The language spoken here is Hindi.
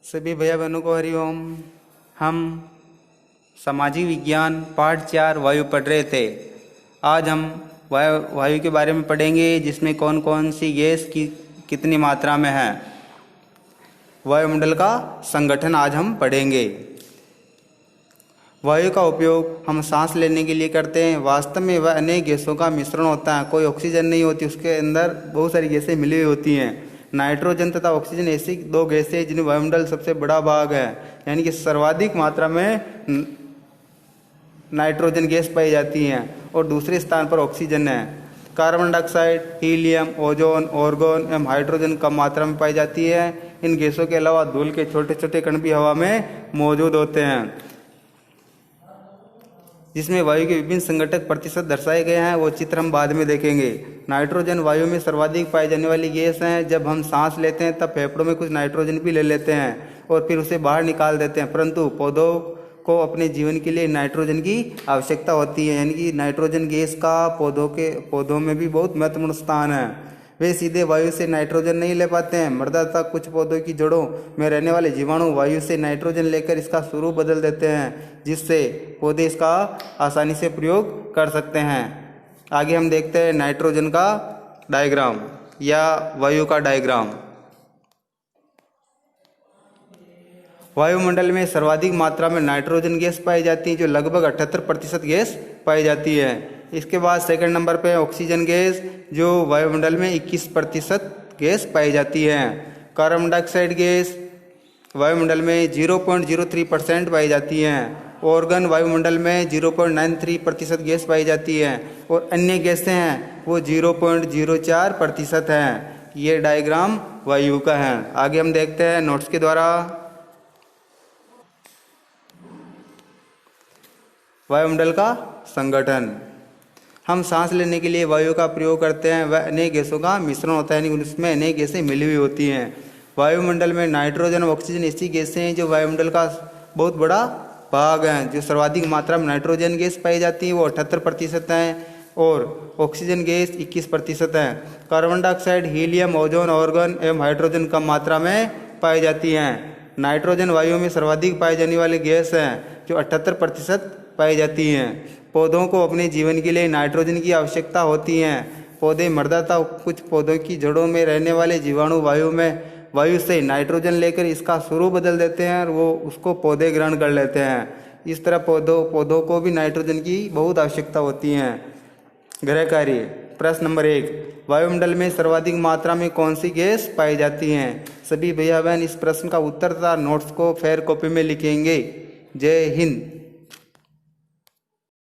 सभी भैया बहनों को हरिओम। हम सामाजिक विज्ञान पाठ 4 वायु पढ़ रहे थे। आज हम वायु के बारे में पढ़ेंगे, जिसमें कौन कौन सी गैस की कितनी मात्रा में है। वायुमंडल का संगठन आज हम पढ़ेंगे। वायु का उपयोग हम सांस लेने के लिए करते हैं। वास्तव में वह अनेक गैसों का मिश्रण होता है, कोई ऑक्सीजन नहीं होती, उसके अंदर बहुत सारी गैसें मिली हुई होती हैं। नाइट्रोजन तथा ऑक्सीजन ऐसी दो गैसें हैं जिनमें वायुमंडल सबसे बड़ा भाग है, यानी कि सर्वाधिक मात्रा में नाइट्रोजन गैस पाई जाती है और दूसरे स्थान पर ऑक्सीजन है। Carbon dioxide, helium, ozone, organ एवं हाइड्रोजन कम मात्रा में पाई जाती है। इन गैसों के अलावा धूल के छोटे छोटे कण भी हवा में मौजूद होते हैं, जिसमें वायु के विभिन्न संघटक प्रतिशत दर्शाए गए हैं। वो चित्र हम बाद में देखेंगे। नाइट्रोजन वायु में सर्वाधिक पाई जाने वाली गैस है। जब हम सांस लेते हैं तब फेफड़ों में कुछ नाइट्रोजन भी ले लेते हैं और फिर उसे बाहर निकाल देते हैं, परंतु पौधों को अपने जीवन के लिए नाइट्रोजन की आवश्यकता होती है, यानी कि नाइट्रोजन गैस का पौधों में भी बहुत महत्वपूर्ण स्थान है। वे सीधे वायु से नाइट्रोजन नहीं ले पाते हैं। मृदा तथा कुछ पौधों की जड़ों में रहने वाले जीवाणु वायु से नाइट्रोजन लेकर इसका स्वरूप बदल देते हैं, जिससे पौधे इसका आसानी से प्रयोग कर सकते हैं। आगे हम देखते हैं नाइट्रोजन का डायग्राम या वायु का डायग्राम। वायुमंडल में सर्वाधिक मात्रा में नाइट्रोजन गैस पाई जाती है, जो लगभग 78% गैस पाई जाती है। इसके बाद सेकंड नंबर पे ऑक्सीजन गैस, जो वायुमंडल में 21% गैस पाई जाती है। कार्बन डाइऑक्साइड गैस वायुमंडल में 0.03% पाई जाती है। ऑर्गन वायुमंडल में 0.93% गैस पाई जाती है और अन्य गैसें हैं वो 0.04% हैं। ये डायग्राम वायु का है। आगे हम देखते हैं नोट्स के द्वारा। वायुमंडल का संगठन। हम सांस लेने के लिए वायु का प्रयोग करते हैं। वह अनेक गैसों का मिश्रण होता है, यानी उसमें अनेक गैसें मिली हुई होती हैं। वायुमंडल में नाइट्रोजन और ऑक्सीजन ऐसी गैसें हैं जो वायुमंडल का बहुत बड़ा भाग है। जो सर्वाधिक मात्रा में नाइट्रोजन गैस पाई जाती है वो 78% है और ऑक्सीजन गैस 21% है। Carbon dioxide, helium, ozone, organ एवं हाइड्रोजन कम मात्रा में पाई जाती हैं। नाइट्रोजन वायु में सर्वाधिक पाई जाने वाली गैस है, जो 78% पाई जाती हैं। पौधों को अपने जीवन के लिए नाइट्रोजन की आवश्यकता होती है। पौधे मृदा तथा कुछ पौधों की जड़ों में रहने वाले जीवाणु वायु से नाइट्रोजन लेकर इसका स्वरूप बदल देते हैं और वो उसको पौधे ग्रहण कर लेते हैं। इस तरह पौधों को भी नाइट्रोजन की बहुत आवश्यकता होती है। गृह कार्य। प्रश्न नंबर 1, वायुमंडल में सर्वाधिक मात्रा में कौन सी गैस पाई जाती है? सभी भैया बहन इस प्रश्न का उत्तर तथा नोट्स को फेयर कॉपी में लिखेंगे। जय हिंद।